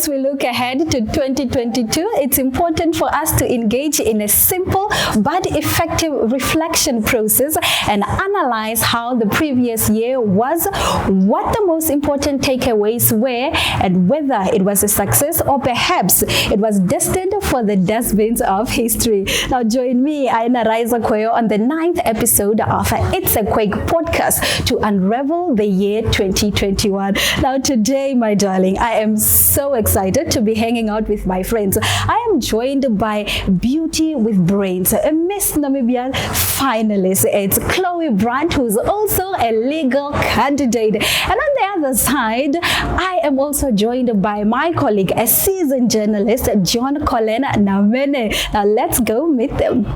as we look ahead to 2022, it's important for us to engage in a simple but effective reflection process and analyze how the previous year was, what the most important takeaways were, and whether it was a success or perhaps it was destined for the dustbins of history. Now join me, Aina Raiza Kweyo, on the 9th episode of It's a Quake podcast to unravel the year 2021. Now today, my darling, I am so excited to be hanging out with my friends. I am joined by Beauty with Brains, a Miss Namibia finalist. It's Chloé Brandt, who's also a legal candidate. And on the other side, I am also joined by my colleague, a seasoned journalist, John-Colin Namene. Now let's go meet them.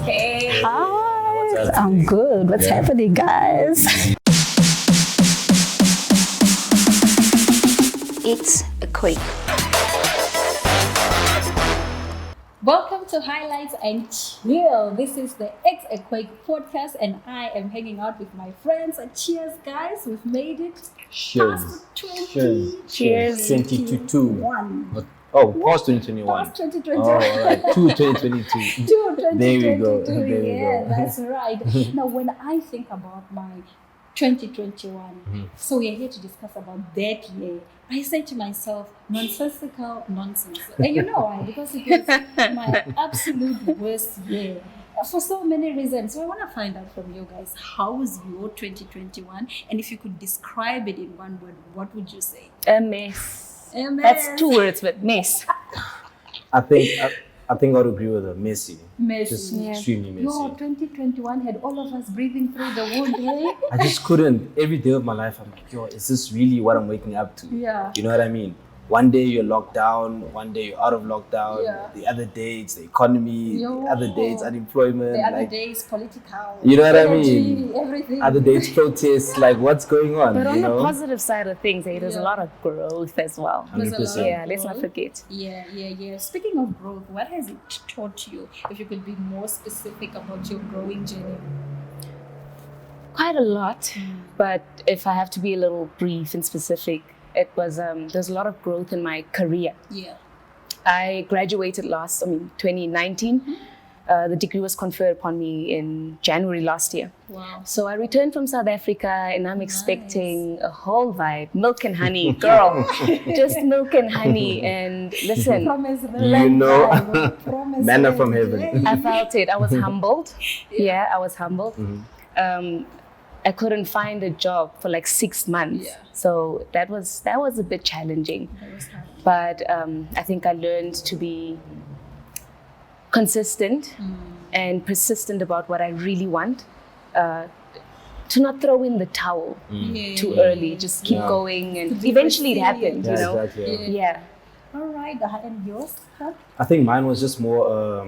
Hey. Hi. I'm good. What's happening, guys? It's a Quake. Welcome to Highlights and Chill. This is the It's a Quake podcast, and I am hanging out with my friends. Cheers, guys. We've made it past 2021. Oh, past 2021. Past 2021. Oh, all right. To 2022. There we go. That's right. Now, when I think about my 2021, so we are here to discuss about that year. I say to myself, nonsensical nonsense. And you know why? Because it was my absolute worst year for so many reasons. So I want to find out from you guys, how was your 2021? And if you could describe it in one word, what would you say? A mess. A mess. That's 2 words, but mess. I think I would agree with her. Messy. Just Yeah. extremely messy. No, 2021 had all of us breathing through the wood, eh? I just couldn't. Every day of my life, I'm like, yo, is this really what I'm waking up to? Yeah. You know what I mean? One day you're locked down, one day you're out of lockdown. Yeah. The other day it's the economy. Yo. The other day it's unemployment. The other day is political. You know what I energy, mean? Everything. Other day it's protests. Like, what's going on? But on you the know? positive side of things, there's a lot of growth as well. There's a lot of 100%. Yeah, let's not growth. forget. Yeah. Speaking of growth, what has it taught you? If you could be more specific about your growing journey. Quite a lot, but if I have to be a little brief and specific, it was there's a lot of growth in my career. Yeah. I graduated 2019. The degree was conferred upon me in January last year. Wow. So I returned from South Africa and I'm expecting a whole vibe, milk and honey, girl, just milk and honey. And listen, Promise the You land know, vibe, promise manna the from land. heaven. I felt it. I was humbled. Yeah, I was humbled. I couldn't find a job for like 6 months. Yeah. So that was a bit challenging. That was hard. But I think I learned to be consistent and persistent about what I really want. To not throw in the towel too early. Just keep going, and be eventually it resilient. happened. Yeah, You know. exactly. Yeah. All right. And yours? Huh? I think mine was just more,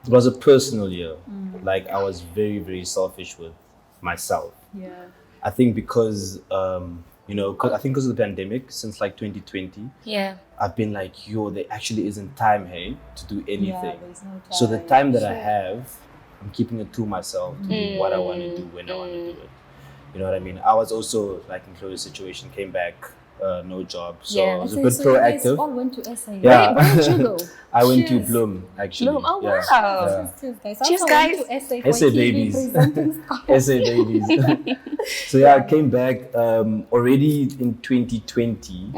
it was a personal year. Like, I was very, very selfish with myself. Yeah. I think because, I think because of the pandemic, since like 2020, Yeah. I've been like, yo, there actually isn't time, hey, to do anything. Yeah, there's no time. So the time that I have, I'm keeping it to myself to do what I want to do when I want to do it. You know what I mean? I was also, like in Chloe's situation, came back, no job. So Yeah. I was a So bit you guys proactive. all went to SA. Yeah. Where did you go? I went to Cheers. Bloom, actually. Bloom. Oh, Yes. wow. Yeah. Cheers, guys. Cheers, Also guys. went to SA for SA TV babies. presenting stuff. SA babies. So yeah, I came back already in 2020,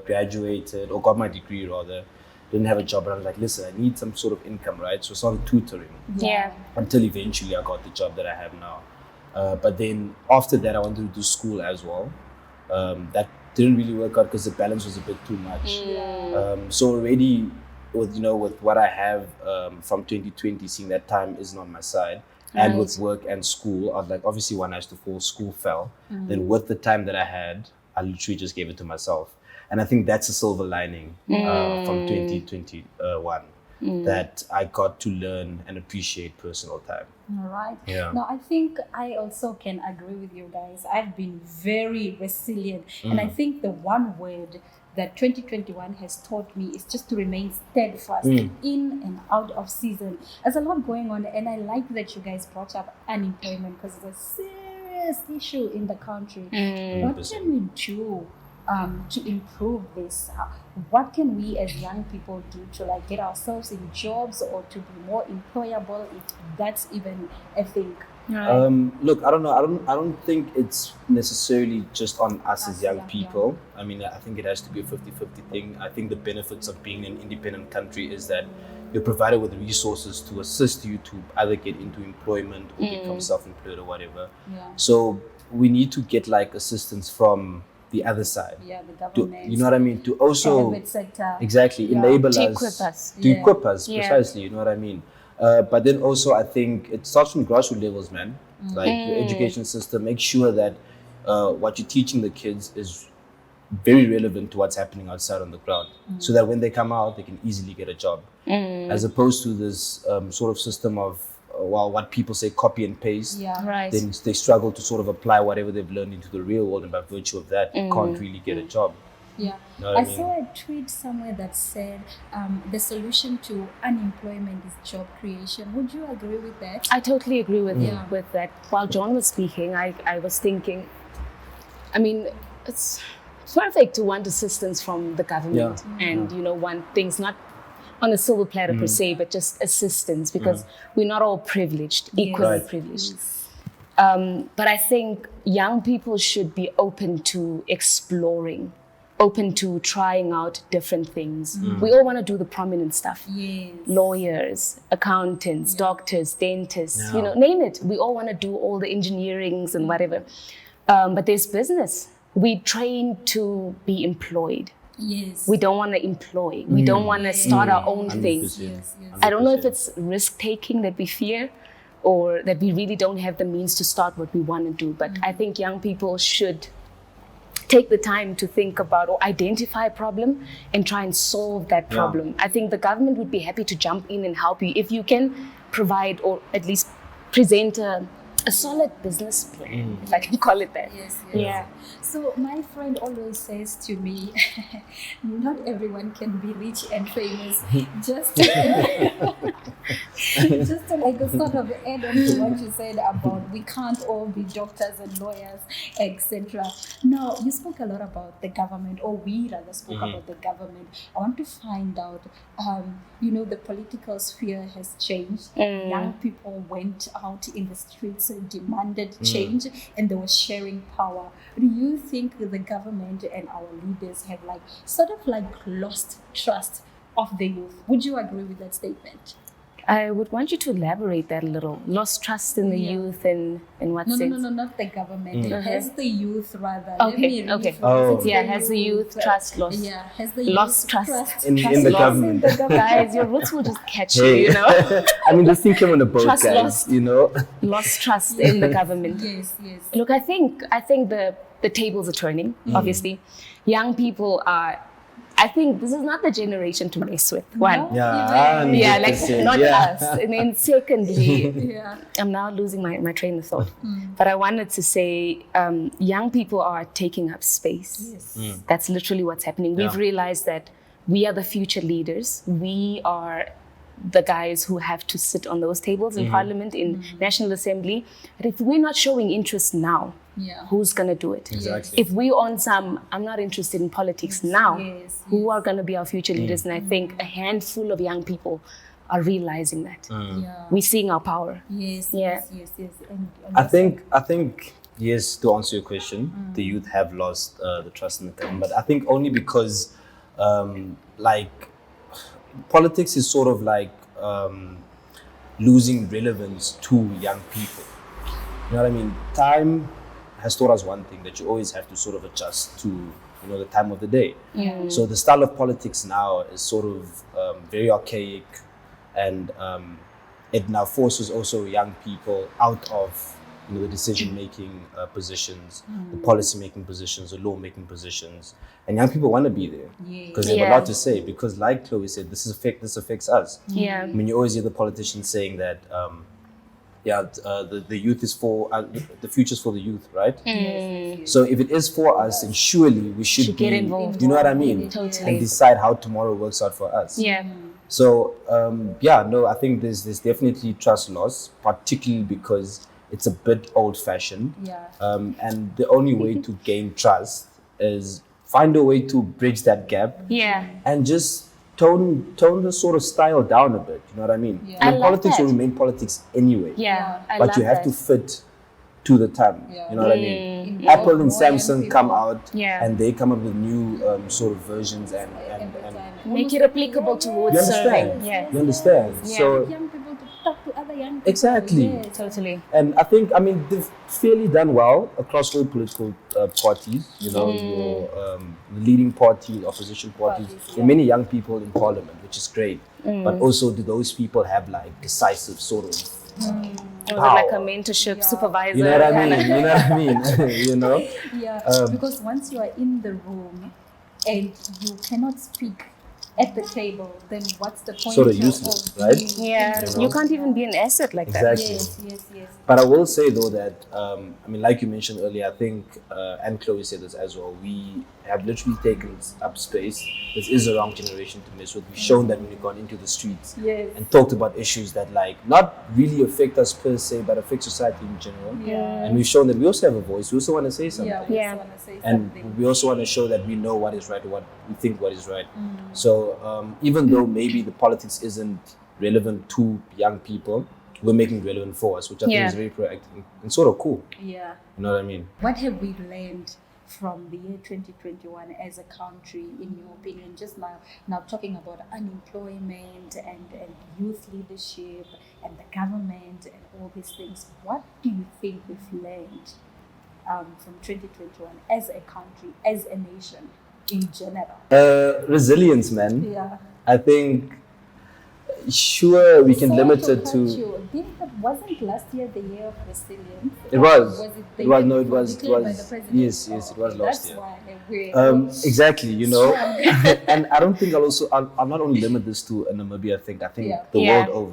graduated, or got my degree rather. Didn't have a job, but I was like, listen, I need some sort of income, right? So I started tutoring Yeah. until eventually I got the job that I have now. But then after that, I wanted to do school as well. That didn't really work out because the balance was a bit too much. So already with what I have from 2020, seeing that time isn't on my side, and with work and school, I was like, obviously one has to fall, school fell. Then with the time that I had, I literally just gave it to myself. And I think that's a silver lining from 2021, that I got to learn and appreciate personal time. All right. Yeah. Now, I think I also can agree with you guys. I've been very resilient. And I think the one word that 2021 has taught me is just to remain steadfast in and out of season. There's a lot going on. And I like that you guys brought up unemployment, because it's a serious serious issue in the country. What can we do to improve this? What can we as young people do to like get ourselves in jobs or to be more employable, if that's even a thing? Look, I don't know. I don't think it's necessarily just on us as young people. I mean, I think it has to be a 50-50 thing. I think the benefits of being an independent country is that you're provided with resources to assist you to either get into employment or become self-employed or whatever. So we need to get like assistance from the other side. The government. You know what I mean? To also private sector. Exactly enable to us to equip us precisely. You know what I mean? But then also, I think it starts from grassroots levels, man. Like the education system, make sure that what you're teaching the kids is very relevant to what's happening outside on the ground, so that when they come out, they can easily get a job, as opposed to this sort of system of what people say copy and paste. Then they struggle to sort of apply whatever they've learned into the real world, and by virtue of that, can't really get a job. Yeah, know I mean? saw a tweet somewhere that said the solution to unemployment is job creation. Would you agree with that? I totally agree with that. While John was speaking, I was thinking, I mean, it's perfect to want assistance from the government and, you know, want things not on a silver platter per se, but just assistance, because we're not all privileged, equally privileged. But I think young people should be open to exploring, open to trying out different things. We all want to do the prominent stuff. Lawyers, accountants, doctors, dentists, you know, name it. We all want to do all the engineerings and whatever. But there's business. We train to be employed. We don't want to employ. We don't want to start our own thing. I don't know if it's risk-taking that we fear, or that we really don't have the means to start what we want to do. But I think young people should take the time to think about or identify a problem and try and solve that problem. I think the government would be happy to jump in and help you if you can provide or at least present a solid business plan, if I can call it that. So my friend always says to me, not everyone can be rich and famous. Just to like a sort of add on to what you said about we can't all be doctors and lawyers, etc. Now, you spoke a lot about the government, or we rather spoke about the government. I want to find out, you know, the political sphere has changed. Young people went out in the streets and demanded change, and they were sharing power. Do you think the government and our leaders have like sort of like lost trust of the youth? Would you agree with that statement? I would want you to elaborate that a little. Lost trust in the youth and in what sense? No, not the government. Has the youth rather. Okay. Has the youth trust lost? Has the lost youth trust in the government. Guys, your roots will just catch you, you know. I mean, just think him on a boat, Trust guys, lost. you know. Lost trust in the government. Yes. Look, I think the tables are turning, obviously. Young people are, I think this is not the generation to mess with. One. Not us. And then secondly, I'm now losing my train of thought. But I wanted to say, young people are taking up space. That's literally what's happening. We've realized that we are the future leaders. We are the guys who have to sit on those tables in Parliament, in National Assembly. But if we're not showing interest now, who's going to do it? Exactly. If we on some, I'm not interested in politics now, who are going to be our future leaders? And I think a handful of young people are realizing that. We're seeing our power. Yes. And I think, yes, to answer your question, the youth have lost the trust in the government. But I think only because, politics is sort of like losing relevance to young people. You know what I mean? Time has taught us one thing, that you always have to sort of adjust to, you know, the time of the day. So the style of politics now is sort of very archaic, and it now forces also young people out of, you know, the decision-making positions, the policy-making positions, the law-making positions. And young people want to be there because they have a lot to say. Because like Chloé said, this affects us. I mean, you always hear the politicians saying that, the youth is for, the future's for the youth, right? So if it is for us, then surely we should get involved. You know what I mean? Totally. And decide how tomorrow works out for us. So, I think there's definitely trust loss, particularly because it's a bit old-fashioned. Yeah. And the only way to gain trust is find a way to bridge that gap Yeah. and just tone the sort of style down a bit. You know what I mean? Yeah. I And love politics that. will remain politics anyway. Yeah. I But love you have that. to fit to the time. Yeah. You know what I mean? Involve Apple and more young Samsung people. come out Yeah. and they come up with new sort of versions and Make it applicable towards you understand? serving. Yeah. You understand? Yeah. So young people to talk to other young people. exactly. Yes. Totally. And I think, they've fairly done well across all political parties. You know, your the leading party, opposition parties. There are many young people in parliament, which is great. But also, do those people have like decisive sort of Or power? like a mentorship supervisor. You know what I kinda. mean? You know what I mean? You know? Yeah, because once you are in the room and you cannot speak at the table, then what's the point? Sort of useless, right? Yeah. You know? You can't even be an asset like that. Exactly. Yes. But I will say though that like you mentioned earlier, I think and Chloe said this as well. We have literally taken up space. This is a wrong generation to mess with. We've shown that when we've gone into the streets Yes. and talked about issues that like not really affect us per se, but affect society in general. Yeah. And we've shown that we also have a voice. We also want to say something. Yeah, we Yeah. just want to say And something. we also want to show that we know what is right or what we think what is right. So even though maybe the politics isn't relevant to young people, we're making it relevant for us, which I think Yeah. is very proactive and sort of cool. Yeah. You know what I mean? What have we learned from the year 2021 as a country, in your opinion? Just now talking about unemployment and youth leadership and the government and all these things. What do you think we've learned from 2021 as a country, as a nation in general? Resilience, man. Yeah. I think, sure, we can Sorry limit to it cut to. you. Wasn't last year the year of resilience? It was. Was it the It was. year No, it before was. It declared by was. the president? Yes, it was last That's year. why we're Exactly, you know, and I don't think I'll not only limit this to Namibia. I think Yeah. the Yeah. world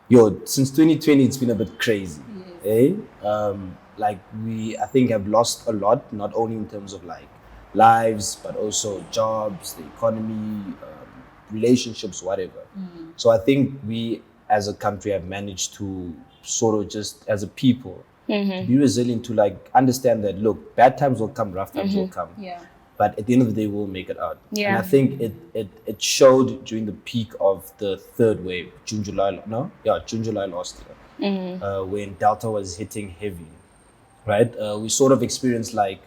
over. Since 2020, it's been a bit crazy. Yes. Like I think have lost a lot, not only in terms of like lives, but also jobs, the economy, relationships, whatever. So I think we as a country have managed to sort of just as a people to be resilient, to like understand that look, bad times will come, rough times will come. Yeah. But at the end of the day, we'll make it out. Yeah. And I think it showed during the peak of the third wave, June, July last year, when Delta was hitting heavy, right? We sort of experienced like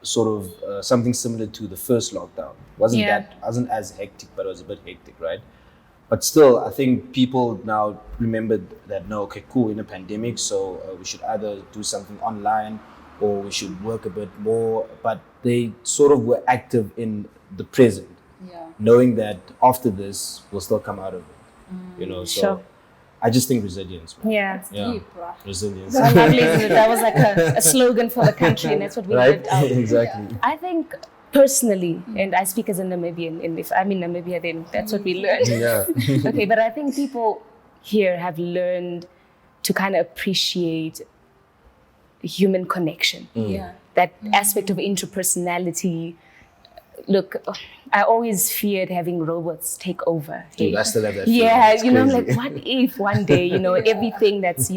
something similar to the first lockdown. Wasn't as hectic, but it was a bit hectic, right? But still, I think people now remembered that, no, okay, cool, in a pandemic, so we should either do something online or we should work a bit more. But they sort of were active in the present, Yeah. knowing that after this, we'll still come out of it. You know, so Sure. I just think resilience, man. Yeah. That's Yeah. deep, bruh. Resilience. So lovely, isn't it? That was like a slogan for the country, and that's what we Right? lived out. Exactly. I think personally, and I speak as a Namibian, and if I'm in Namibia, then that's what we learned. Yeah. Okay, but I think people here have learned to kind of appreciate human connection. Yeah. That aspect of interpersonality. Look, I always feared having robots take over. Dude, I still have that feeling. Yeah, It's you know, I'm crazy. like, what if one day, everything that's,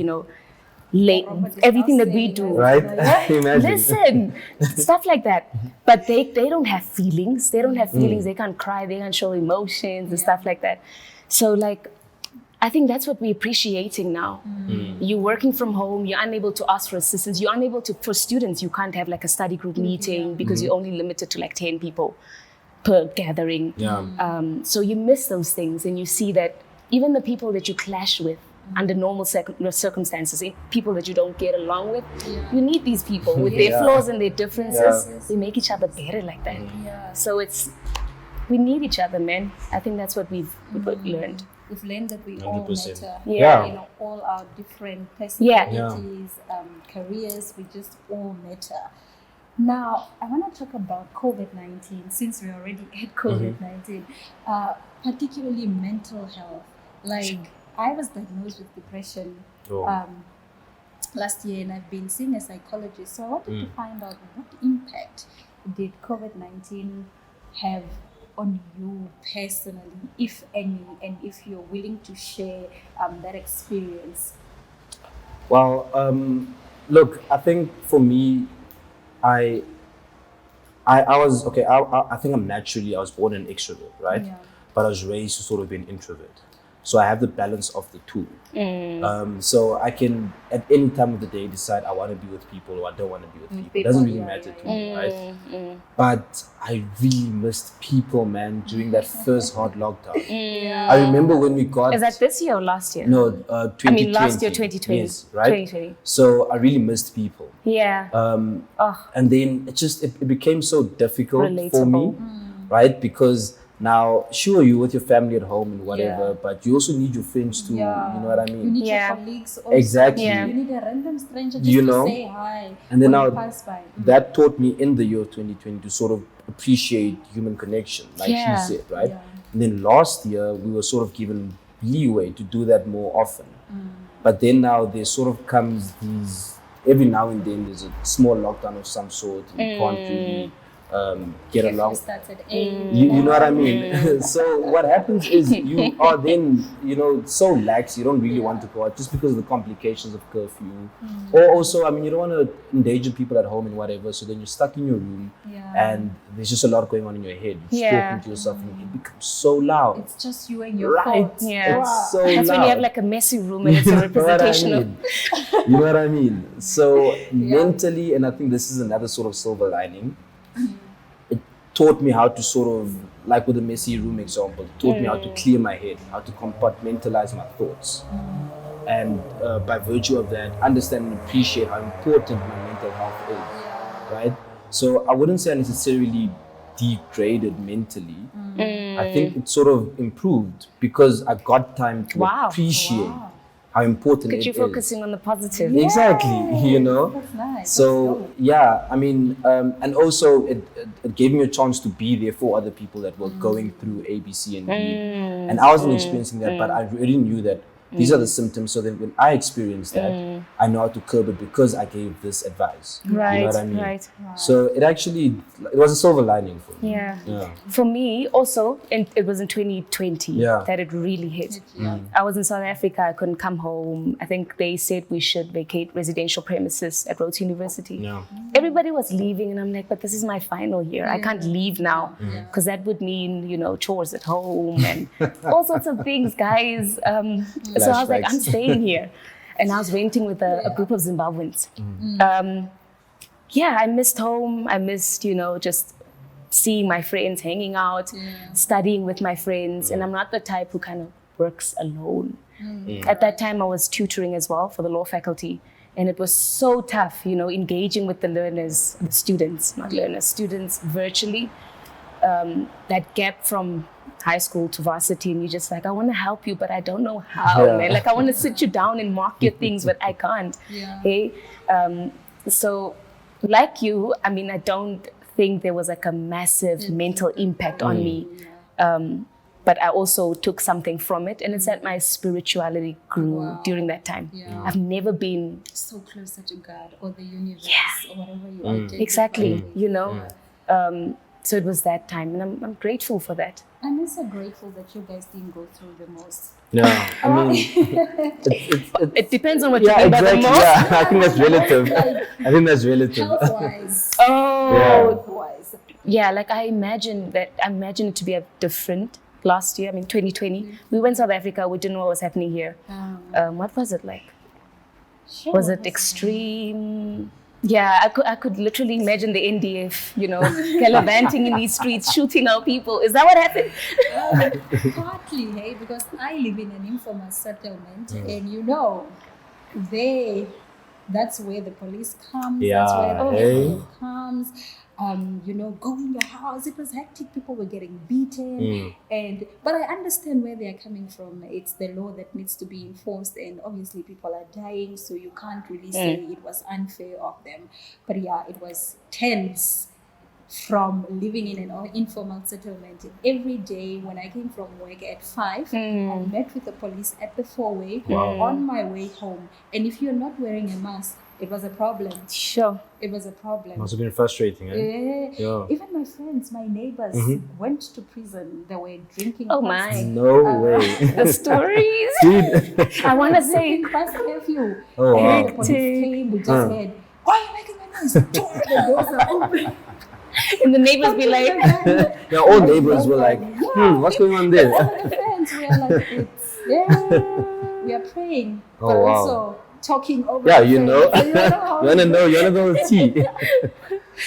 everything that we do. Right? Imagine. Listen, stuff like that. But they don't have feelings. They don't have feelings. They can't cry. They can't show emotions and stuff like that. So like, I think that's what we're appreciating now. You're working from home. You're unable to ask for assistance. You're unable to, for students, you can't have like a study group meeting because you're only limited to like 10 people per gathering. Yeah. So you miss those things, and you see that even the people that you clash with under normal circumstances, people that you don't get along with, you need these people with their flaws and their differences. Yeah. They make each other better like that. Yeah. So we need each other, man. I think that's what we've learned. We've learned that we all 100%. matter. Yeah. All our different personalities, Yeah. careers, we just all matter. Now, I want to talk about COVID-19, since we're already at COVID-19, particularly mental health. Like, I was diagnosed with depression last year, and I've been seeing a psychologist. So I wanted to find out, what impact did COVID-19 have on you personally, if any, and if you're willing to share that experience. Well, look, I think for me, I was okay. I think I was born an extrovert, right? Yeah. But I was raised to sort of be an introvert. So I have the balance of the two. So I can at any time of the day decide I want to be with people or I don't want to be with people. It doesn't really matter to me, right? But I really missed people, man, during that first hard lockdown. I remember when we got. Is that this year or last year? No, 2020. I mean, last year, 2020. Yes, right? 2020. So I really missed people. Yeah. And then it became so difficult for me, Relatable. right? Because now, sure, you're with your family at home and whatever, but you also need your friends too. Yeah. You know what I You mean? need Yeah. your colleagues also. Exactly. Yeah. You need a random stranger just You to know? say hi. And then when you now pass by. that taught me in the year of 2020 to sort of appreciate human connection, like Yeah. she said, right? Yeah. And then last year, we were sort of given leeway to do that more often. But then now there sort of comes these, every now and then there's a small lockdown of some sort. You can't really get Curfew along. starts at 8. You know what I mean? So what happens is you are then, so lax, you don't really want to go out just because of the complications of curfew. Or also, I mean, you don't want to endanger people at home and whatever, so then you're stuck in your room and there's just a lot going on in your head. You're talking to yourself and it becomes so loud. It's just you and your Right. thoughts. Yeah. It's so That's loud. when you have like a messy room and it's a representation of. You know what I mean? So mentally, and I think this is another sort of silver lining, it taught me how to sort of, like with the messy room example, it taught me how to clear my head, how to compartmentalize my thoughts. And by virtue of that, understand and appreciate how important my mental health is, right? So I wouldn't say I necessarily degraded mentally. I think it sort of improved because I got time to appreciate how important Could it you is. focusing on the positive? Exactly, That's nice. So yeah, I mean, and also it gave me a chance to be there for other people that were going through A, B, C, and D. And I wasn't experiencing that, but I really knew that these are the symptoms. So that when I experience that, I know how to curb it because I gave this advice. Right, you know what I mean? right. So it was a silver lining for me. Yeah. Yeah. For me, also, it was in 2020 that it really hit. I was in South Africa. I couldn't come home. I think they said we should vacate residential premises at Rhodes University. Yeah. Everybody was leaving, and I'm like, but this is my final year. I can't leave now because that would mean, chores at home and all sorts of things, guys. So I was like, I'm staying here. And I was renting with a group of Zimbabweans. I missed home. I missed, just seeing my friends, hanging out, studying with my friends. And I'm not the type who kind of works alone. At that time, I was tutoring as well for the law faculty. And it was so tough, engaging with the students virtually. That gap from high school to varsity, and you're just like, I want to help you, but I don't know how, man. Like, I want to sit you down and mark your things, but I can't. Hey, so like you, I mean, I don't think there was like a massive mental impact on me. But I also took something from it, and it's that my spirituality grew during that time. I've never been so closer to God or the universe or whatever you are. Exactly, so it was that time, and I'm grateful for that. I'm also grateful that you guys didn't go through the most. Yeah, I mean, it depends on what you mean by the most. Yeah, I think that's relative. I think that's relative. Health-wise. Health-wise. Yeah, like I imagine it to be a different last year. I mean, 2020. We went to South Africa. We didn't know what was happening here. What was it like? Was it extreme? Yeah, I could literally imagine the NDF, gallivanting in these streets, shooting out people. Is that what happened? Partly, hey, because I live in an informal settlement, and that's where the police comes. That's where the government comes. Go in your house. It was hectic. People were getting beaten, but I understand where they are coming from. It's the law that needs to be enforced, and obviously people are dying, so you can't really say it was unfair of them. But yeah, it was tense from living in an informal settlement. Every day when I came from work at 5, I met with the police at the 4-way on my way home. And if you're not wearing a mask, It was a problem. Sure. It was a problem. Must have been frustrating, eh? Yeah. Even my friends, my neighbors went to prison. They were drinking. Oh past, my. No way. The stories. Dude. I want to say. drinking past curfew. Oh, And wow. the police came. We just said, "Why are you making a noise? The doors are open." And the neighbors be like, Yeah, all neighbors were like, what's going on there? All the friends were like, we are praying, Oh, but wow. also talking over. Yeah, the you know. friends. You wanna know the tea.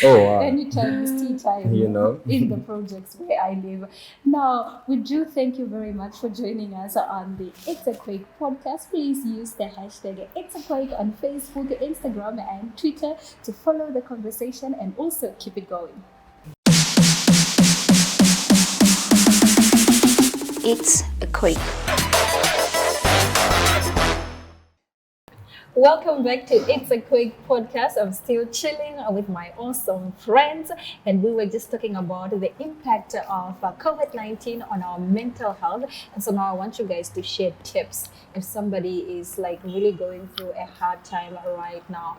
Oh wow. Anytime is tea time, You know. in the projects where I live. Now, we do thank you very much for joining us on the It's a Quake podcast. Please use the hashtag It's a Quake on Facebook, Instagram, and Twitter to follow the conversation and also keep it going. it's a Quake. Welcome back to It's a Quake podcast. I'm still chilling with my awesome friends, and we were just talking about the impact of COVID-19 on our mental health. And so now I want you guys to share tips. If somebody is like really going through a hard time right now,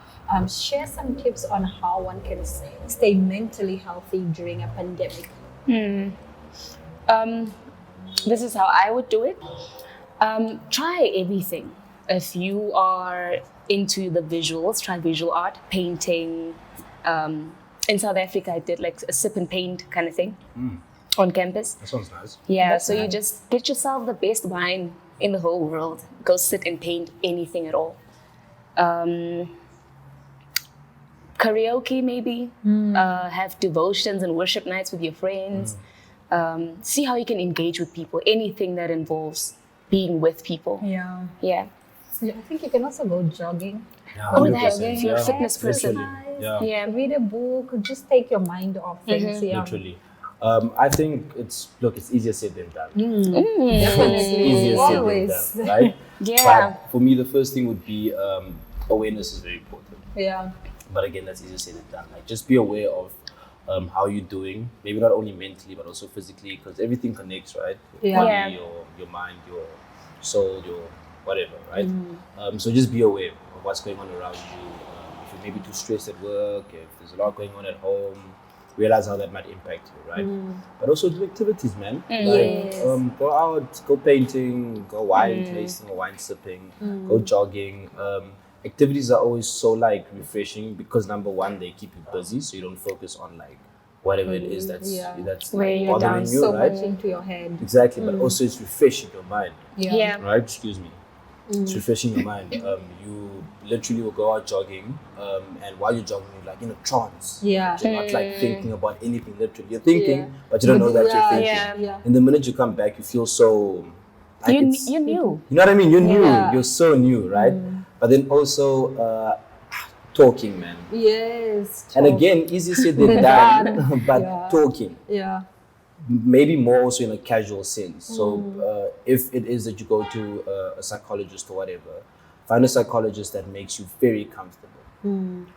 share some tips on how one can stay mentally healthy during a pandemic. This is how I would do it. Try everything. If you are into the visuals, try visual art, painting. In South Africa, I did like a sip and paint kind of thing on campus. That sounds nice. Yeah, That's so you nice. just get yourself the best wine in the whole world. Go sit and paint anything at all. Karaoke maybe. Have devotions and worship nights with your friends. See how you can engage with people. Anything that involves being with people. Yeah. Yeah. So I think you can also go jogging. Yeah, Oh, 100%, that's if you're a fitness person. Literally. Yeah. Yeah. Read a book, just take your mind off things. Yeah. Literally. I think it's easier said than done. Definitely. Easier Always. said than done, right? Yeah. But for me, the first thing would be awareness is very important. Yeah. But again, that's easier said than done. Like, just be aware of how you're doing. Maybe not only mentally, but also physically, because everything connects, right? Your Yeah. body, your mind, your soul, your whatever, right? So just be aware of what's going on around you. If you're maybe too stressed at work, if there's a lot going on at home, realize how that might impact you, right? But also do activities, man. Yes. Go out, go painting, go wine tasting or wine sipping, go jogging. Activities are always so like refreshing because number one, they keep you busy, so you don't focus on like whatever it is that's Where like, you're bothering down you, So right? much into your head. Exactly, but also it's refreshing your mind, Yeah. right? Excuse me. It's refreshing your mind. You literally will go out jogging, and while you're jogging, you're like in a trance. Yeah. You're not like thinking about anything. Literally, you're thinking, but you don't know that you're thinking. Yeah. And the minute you come back, you feel so. Like it's- You knew. you know what I mean? You're new. Yeah. You're so new, right? But then also talking, man. Yes. And again, easier said than done, but Yeah. talking. Yeah. Maybe more also in a casual sense. So if it is that you go to a psychologist or whatever, find a psychologist that makes you very comfortable.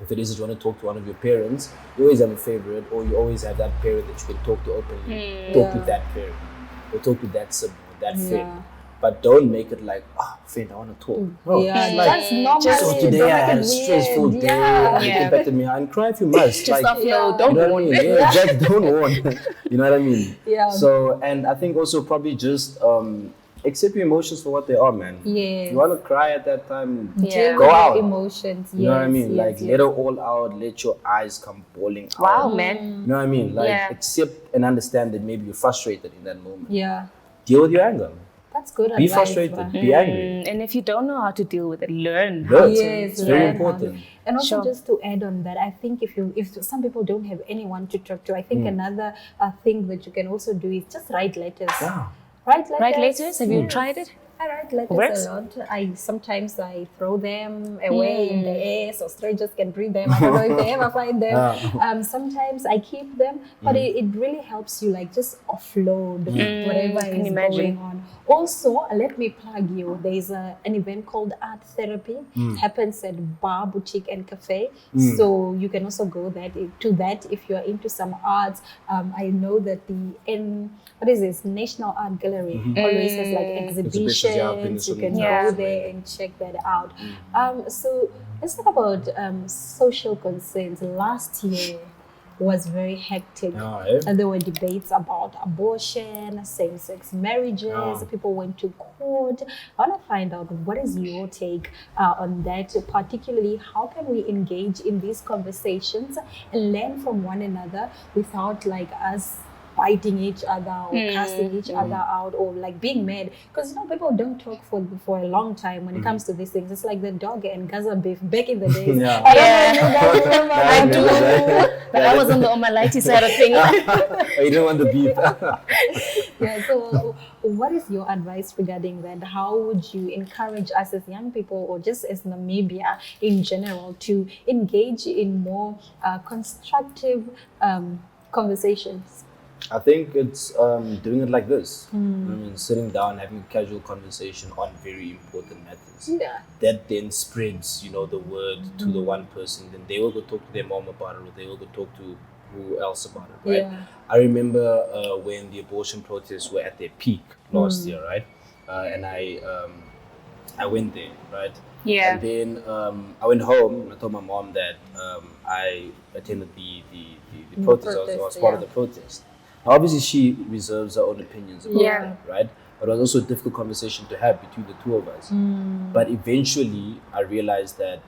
If it is that you want to talk to one of your parents, you always have a favorite, or you always have that parent that you can talk to openly. Talk to that parent, or talk to that sibling, that friend. But don't make it like, friend, I want to talk. No, Yeah. it's like, Just normally. so today I had a don't make it stressful weird. day. Yeah. You impacted me. And cry if you must. Just like, offload. you Don't know what I warn mean? Yeah, exactly. Don't warn. You know what I mean? Yeah. So, and I think also probably just accept your emotions for what they are, man. Yes. You want to cry at that time, Yeah. go out. Emotions. You know what I mean? Yes, Like, yes. let it all out. Let your eyes come bawling out. Wow, man. You know what I mean? Like, Yeah. accept and understand that maybe you're frustrated in that moment. Yeah. Deal with your anger. That's good Be advice. frustrated. man. Be angry. And if you don't know how to deal with it, learn. Learn. Yes, It's very learn important. And also, Sure. just to add on that, I think if some people don't have anyone to talk to, I think another thing that you can also do is just write letters. Yeah. Write letters. Write letters? Have you Yes. tried it? I write letters Works? a lot. Sometimes I throw them away in the air so strangers can read them. I don't know if they ever find them. Sometimes I keep them, but it really helps you like just offload whatever can is imagine. going on. Also, let me plug you. There's an event called Art Therapy. Happens at Bar, Boutique and Cafe. So you can also go to that if you are into some arts. I know that the National Art Gallery always has like exhibitions abortions. You can go there and check that out. So let's talk about social concerns. Last year was very hectic. And there were debates about abortion, same-sex marriages. People went to court. I want to find out, what is your take on that? Particularly, how can we engage in these conversations and learn from one another without like us fighting each other or casting each other out or like being mad? Because people don't talk for a long time when it comes to these things. It's like the dog and Gaza beef back in the days. I do. But I was on the Omalite side of things. You don't want the beef. So what is your advice regarding that? How would you encourage us as young people or just as Namibia in general to engage in more constructive conversations? I think it's doing it like this. I mean, sitting down, having a casual conversation on very important matters. That then spreads, the word to the one person. Then they will go talk to their mom about it, or they will go talk to who else about it, right? I remember when the abortion protests were at their peak last year, right? And I went there, right? And then I went home and I told my mom that I attended the protest. I was part of the protest. Obviously, she reserves her own opinions about it, right? But it was also a difficult conversation to have between the two of us. But eventually, I realized that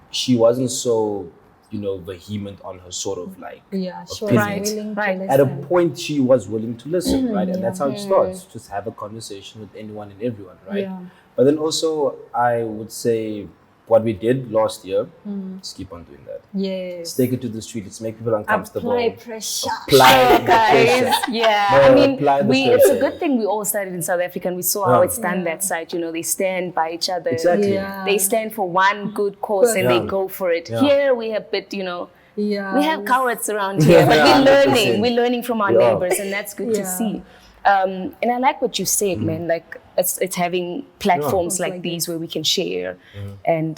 she wasn't so, vehement on her sort of like opinions. At a point, she was willing to listen, right? And that's how it starts. Just have a conversation with anyone and everyone, right? But then also, I would say, what we did last year, just keep on doing that. Let's take it to the street. Let's make people uncomfortable. Apply pressure. Guys. It's a good thing we all started in South Africa and we saw how it's done that side. They stand by each other. Exactly. They stand for one good cause and they go for it. Here we have we have cowards around here, but we're learning from our neighbors, and that's good to see. And I like what you said, man. Like it's having platforms like these where we can share and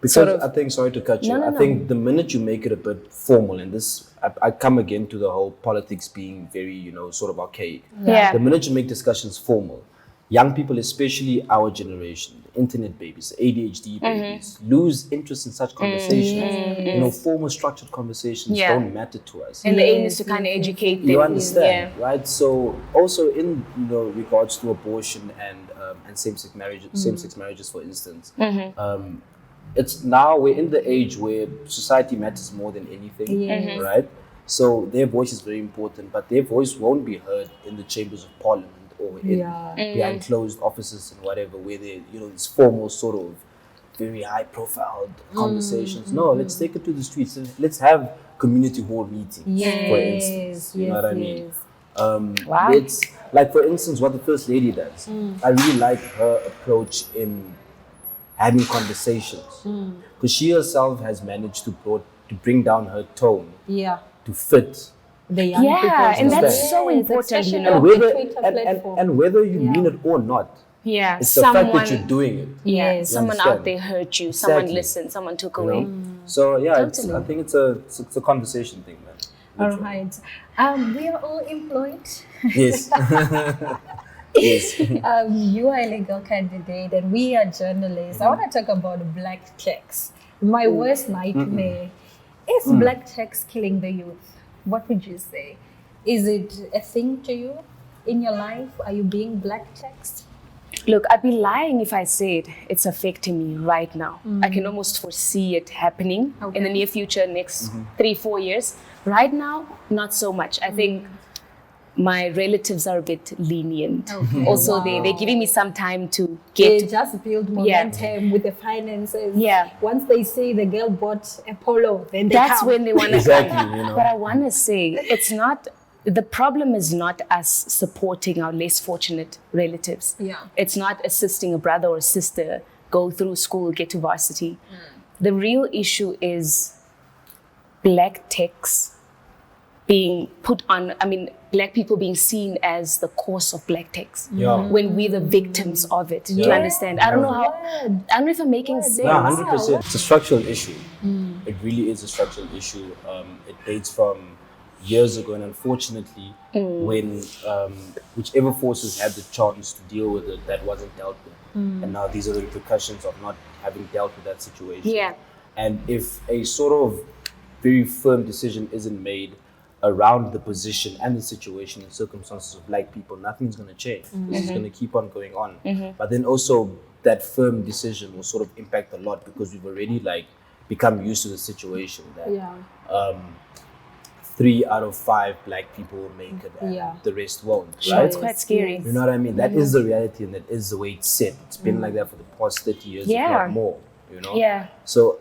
because I think, sorry to cut you, I think the minute you make it a bit formal, and this I come again to the whole politics being very sort of archaic. The minute you make discussions formal, young people, especially our generation, the internet babies, ADHD babies, lose interest in such conversations. Formal structured conversations don't matter to us. And the aim is to kind of educate them. You understand, right? So also in regards to abortion and same-sex marriages, for instance, it's now we're in the age where society matters more than anything, right? So their voice is very important, but their voice won't be heard in the chambers of parliament or behind closed offices and whatever, where they, these formal sort of very high profile conversations. No, let's take it to the streets. Let's have community hall meetings, for instance. You know what I mean? It's like, for instance, what the First Lady does. I really like her approach in having conversations, because she herself has managed to bring down her tone to fit the young people. And that's so important, and whether you mean it or not. It's the fact that you're doing it. Someone out there heard you. Someone listened. Someone took away. So I think it's a conversation thing, man. All right. We are all employed. Yes. Yes. You are a legal candidate and we are journalists. I want to talk about black text. My worst nightmare is black text killing the youth. What would you say? Is it a thing to you in your life? Are you being black text? Look, I'd be lying if I said it's affecting me right now. I can almost foresee it happening in the near future, next 3-4 years. Right now, not so much. I think my relatives are a bit lenient. Also, they're giving me some time to get... They just build momentum with the finances. Once they say the girl bought a polo, then they That's come. when they want to come. But I want to say, it's not... The problem is not us supporting our less fortunate relatives. It's not assisting a brother or a sister go through school, get to varsity. The real issue is black techs being put on, black people being seen as the cause of black techs when we're the victims of it. Do you understand? I don't know if I'm making sense. 100%. It's a structural issue. It really is a structural issue. It dates from years ago, and unfortunately, when whichever forces had the chance to deal with it, that wasn't dealt with. And now these are the repercussions of not having dealt with that situation. Yeah. And if a sort of very firm decision isn't made around the position and the situation and circumstances of Black people, nothing's going to change. This is going to keep on going on. But then also that firm decision will sort of impact a lot, because we've already like become used to the situation that 3 out of 5 Black people will make it and the rest won't, right? It's quite scary. You know what I mean? That is the reality, and that is the way it's set. It's been like that for the past 30 years, if not more, you know? Yeah. So,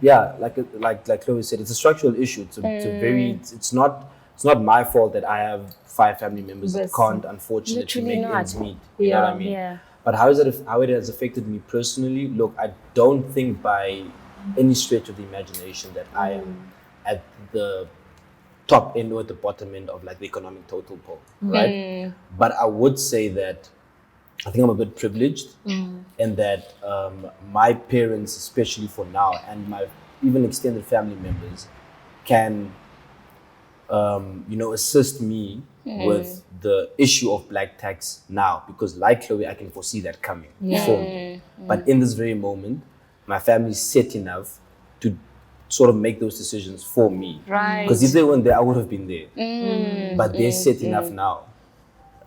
like Chloé said, it's a structural issue. It's not my fault that I have 5 family members that can't, unfortunately, make ends meet. You know what I mean? Yeah. But how it has affected me personally, look, I don't think by any stretch of the imagination that I am at the top end or at the bottom end of like the economic total pole, right? But I would say that I think I'm a bit privileged, and that my parents, especially for now, and my even extended family members, can assist me with the issue of Black tax now, because like Chloé, I can foresee that coming for me. But in this very moment, my family is set enough to sort of make those decisions for me. Right. Because if they weren't there, I would have been there. But they're set enough now.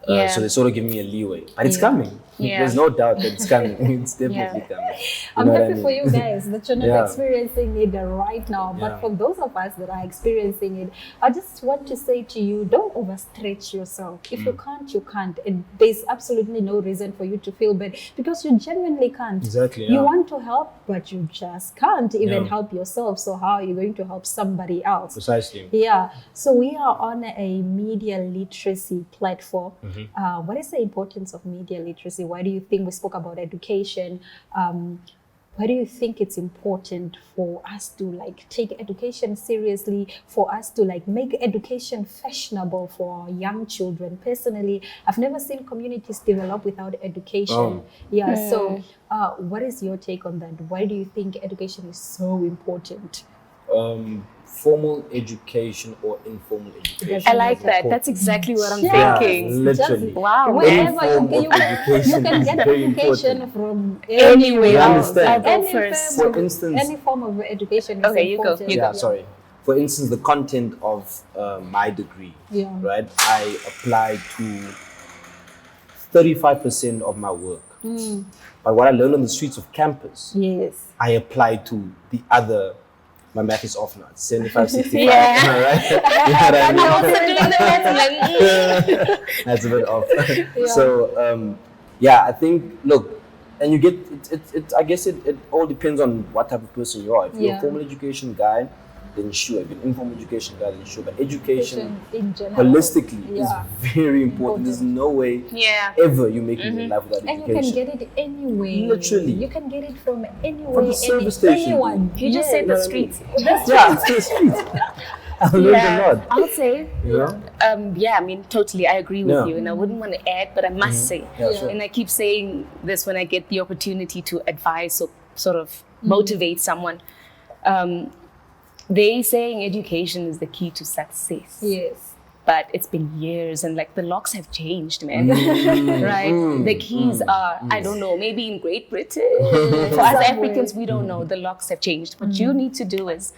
So they sort of give me a leeway. But it's coming. There's no doubt that it's coming. It's definitely coming. I'm happy for you guys that you're not experiencing it right now. But for those of us that are experiencing it, I just want to say to you, don't overstretch yourself. If you can't, you can't. And there's absolutely no reason for you to feel bad, because you genuinely can't. Exactly. You want to help, but you just can't even help yourself. So how are you going to help somebody else? Precisely. Yeah. So we are on a media literacy platform. What is the importance of media literacy? Why do you think, we spoke about education, why do you think it's important for us to like take education seriously, for us to like make education fashionable for our young children? Personally, I've never seen communities develop without education. So what is your take on that? Why do you think education is so important? Formal education or informal education. I like that. That's exactly what I'm thinking. Literally. Wow. Wherever you can get education from anywhere else. For instance, any form of education is important. You go. Sorry. For instance, the content of my degree, right? I apply to 35% of my work. But what I learned on the streets of campus, I apply to the other. My math is off now. It's 75, 65. Right? You know what I mean? I'm also doing the math. That's a bit off. So, I think, look, and you get, I guess it all depends on what type of person you are. If you're a formal education guy, then sure. If you're an informal education guy, then sure. But education in general, holistically is very important. There's no way ever you make it in life without education. And you can get it anywhere. Literally. You can get it from anywhere. From the service station. Anyone. You just said the streets. The streets. I learned a lot. I would say, I mean, totally, I agree with you, and I wouldn't want to add, but I must say, and I keep saying this when I get the opportunity to advise or sort of motivate someone. They saying education is the key to success. Yes. But it's been years, and like the locks have changed, man. Right? The keys are, I don't know, maybe in Great Britain. For us Africans, we don't know. The locks have changed. What you need to do is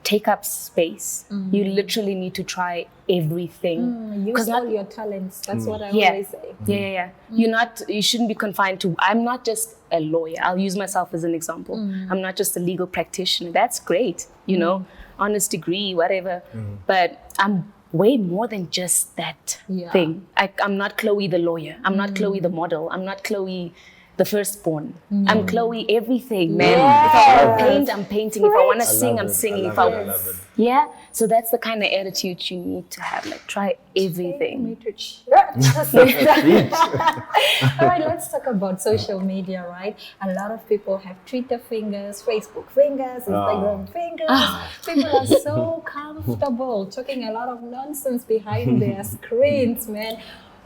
take up space. You literally need to try everything. Use all your talents. That's what I always say. You shouldn't be confined to, I'm not just a lawyer. I'll use myself as an example. I'm not just a legal practitioner. That's great, you know, honest degree, whatever. But I'm way more than just that thing. I'm not Chloé the lawyer. I'm not Chloé the model. I'm not Chloé the firstborn. I'm Chloé everything, man. If I want to paint, I'm painting. If I want to sing, I'm singing. I love it. So that's the kind of attitude you need to have. Like, try everything. All right, let's talk about social media, right? A lot of people have Twitter fingers, Facebook fingers, Instagram fingers. People are so comfortable talking a lot of nonsense behind their screens, man.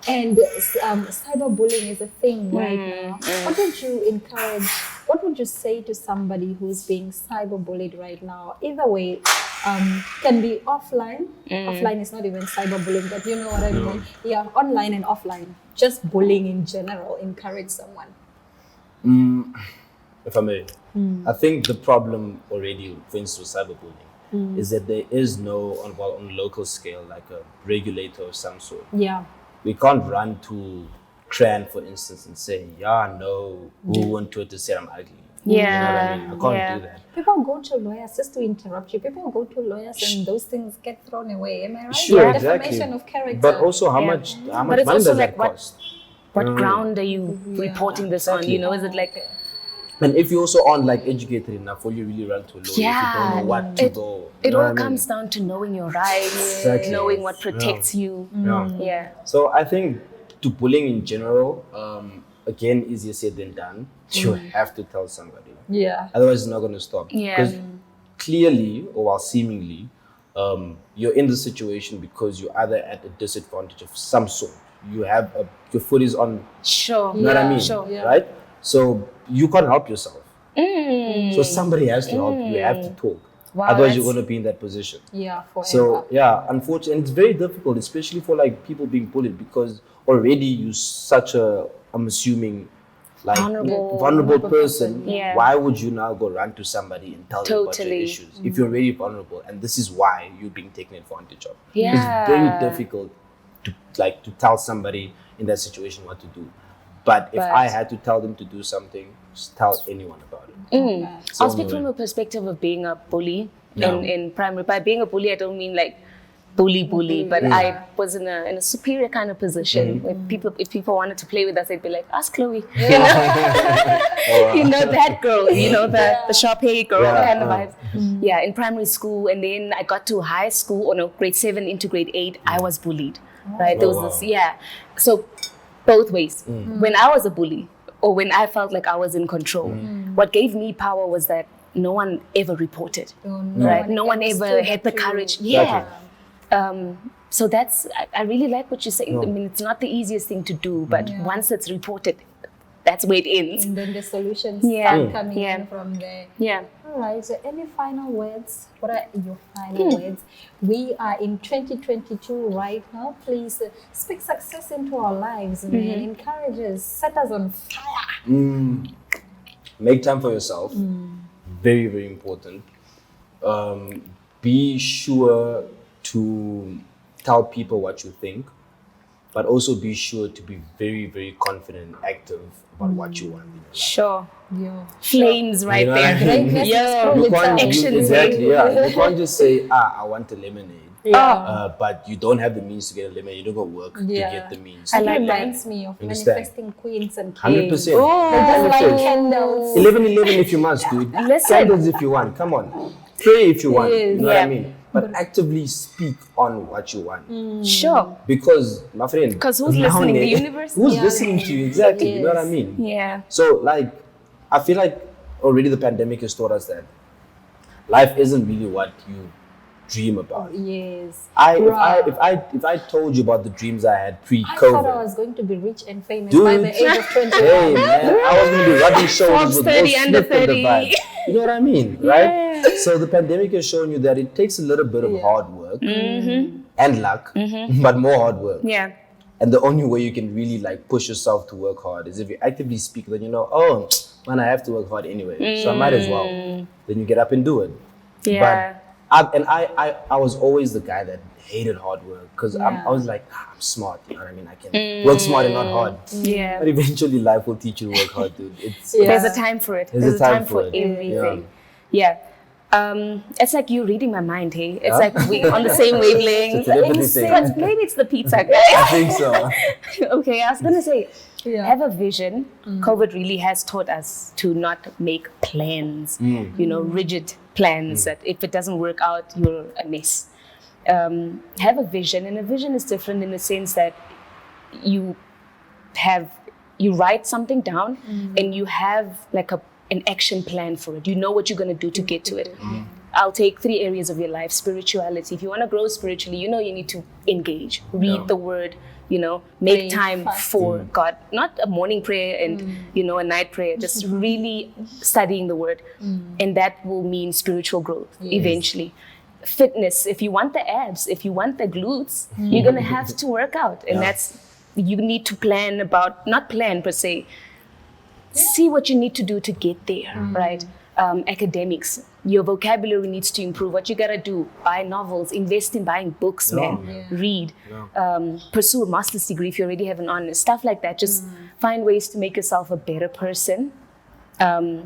And cyberbullying is a thing right now. What would would you say to somebody who's being cyberbullied right now? Either way, can be offline. Offline is not even cyberbullying, but you know what I mean. Yeah, online and offline. Just bullying in general. Encourage someone. If I may, I think the problem already, for instance, with cyberbullying, is that there is no, on local scale, like a regulator of some sort. Yeah. We can't run to CRAN, for instance, and say, who on Twitter said I'm ugly. Yeah. You know what I mean? I can't do that. People go to lawyers, just to interrupt you. People go to lawyers and those things get thrown away. Am I right? Sure, exactly. Defamation of character. But also, how much money it's also does like that cost? What ground are you reporting this on? You know, is it like... And if you also aren't like educated enough, will you really run to a lawyer if you don't know what to go? It all comes down to knowing your rights, knowing what protects you. Yeah. So I think to bullying in general, again, easier said than done. You have to tell somebody. Yeah. Otherwise, it's not going to stop. Yeah. Because clearly, or seemingly, you're in the situation because you're either at a disadvantage of some sort. You have your foot is on. Sure. You know what I mean? Sure. Yeah. Right? So you can't help yourself. So somebody has to help you. You have to talk. Wow, Otherwise, you're going to be in that position. Yeah, forever. So unfortunately, it's very difficult, especially for like people being bullied, because already you're such a, I'm assuming, like vulnerable person. Yeah. Why would you now go run to somebody and tell them about your issues if you're already vulnerable? And this is why you're being taken advantage of. Yeah. It's very difficult to tell somebody in that situation what to do. But if I had to tell them to do something, just tell anyone about it. I'll speak from a perspective of being a bully in primary. By being a bully, I don't mean like bully, but I was in a superior kind of position where if people wanted to play with us, they'd be like, ask Chloe. You know? You know that girl, you know, the sharp hair girl kind of vibes. Yeah, in primary school, and then I got to high school, grade 7 into grade 8, I was bullied. Right? There was this, So both ways. When I was a bully, or when I felt like I was in control, what gave me power was that no one ever reported. Right? No one ever had the courage. So that's, I really like what you say. I mean, it's not the easiest thing to do, but once it's reported, that's where it ends. And then the solutions start coming in from there. Yeah. All right, so any final words? What are your final words? We are in 2022 right now. Please speak success into our lives, man. Encourage us, set us on fire. Make time for yourself. Very, very important. Be sure to tell people what you think, but also be sure to be very, very confident and active about what you want in your life. Sure. Yeah. Flames right there. Greatness is You can't, actions. You can't just say, I want a lemonade. Yeah. But you don't have the means to get a lemonade. You don't go work to get the means. It reminds me of manifesting queens and kings. 100%. Just like candles. 11 if you must, dude. Candles if you want. Come on. Pray if you want. You know what I mean? But actively speak on what you want. Sure. Because, my friend. Because who's listening? The universe? Who's listening to you? Exactly. You know what I mean? Yeah. So, like, I feel like already the pandemic has taught us that life isn't really what you dream about. Yes. If I told you about the dreams I had pre-COVID, I thought I was going to be rich and famous by the age of 21. Hey man, I was going to be rubbing shoulders with 30 under 30. You know what I mean, right? So the pandemic has shown you that it takes a little bit of hard work and luck, but more hard work. Yeah. And the only way you can really like push yourself to work hard is if you actively speak. Then you know, oh man, I have to work hard anyway, so I might as well. Then you get up and do it. Yeah. But I was always the guy that hated hard work because I was like, I'm smart, you know what I mean? I can work smart and not hard. Yeah. But eventually life will teach you to work hard, dude. There's a time for it. There's a time for everything. Yeah. It's like you reading my mind, hey? It's like we're on the same wavelength. But maybe it's the pizza, guys. I think so. Okay, I was going to say, have a vision. COVID really has taught us to not make plans, rigid plans that if it doesn't work out, you're a mess. Have a vision, and a vision is different in the sense that you write something down and you have like an action plan for it. You know what you're going to do to get to it. I'll take 3 areas of your life. Spirituality. If you want to grow spiritually, you need to engage, read the word, make time for God. Not a morning prayer and, a night prayer, just really studying the word. And that will mean spiritual growth eventually. Fitness, if you want the abs, if you want the glutes, you're going to have to work out. And you need to plan not plan per se, see what you need to do to get there, right? Academics, your vocabulary needs to improve. What you gotta do, buy novels, invest in buying books, read, pursue a master's degree if you already have an honors, stuff like that. Just find ways to make yourself a better person,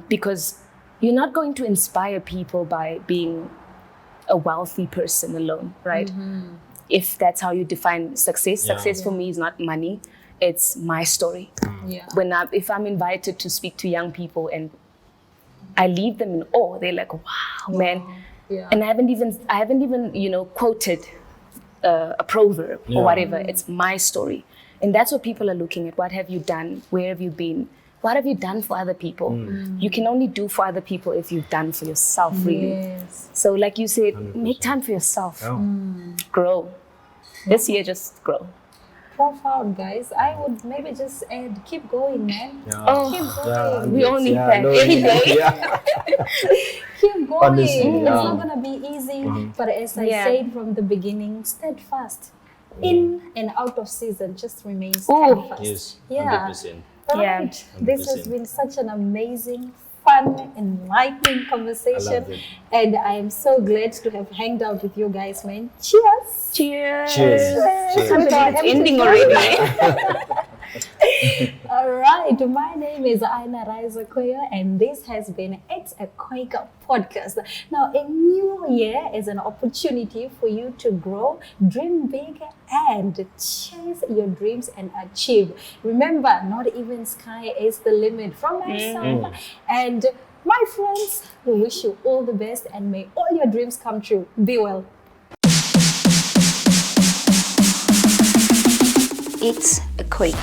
because you're not going to inspire people by being a wealthy person alone, right? If that's how you define success. Success for me is not money, it's my story. If I'm invited to speak to young people and I leave them in awe, they're like, wow, man. And I haven't even quoted a proverb or whatever. It's my story. And that's what people are looking at. What have you done? Where have you been? What have you done for other people? You can only do for other people if you've done for yourself, really. So like you said, 100%. Make time for yourself. Grow. This year, just grow. Profound, guys. I would maybe just add, keep going, man. Keep going. We all need that every day. Keep going. Honestly, it's not going to be easy, but as I said from the beginning, steadfast. In and out of season, just remain steadfast. Yes, 100%. Right. This has been such an amazing, fun, enlightening conversation. And I am so glad to have hanged out with you guys, man. Cheers. Cheers. Cheers. Ending already. All right. My name is Aina Raiza Kweyo, and this has been It's a Quake podcast. Now, a new year is an opportunity for you to grow, dream big, and chase your dreams and achieve. Remember, not even sky is the limit. From myself and my friends, we wish you all the best and may all your dreams come true. Be well. It's a Quake.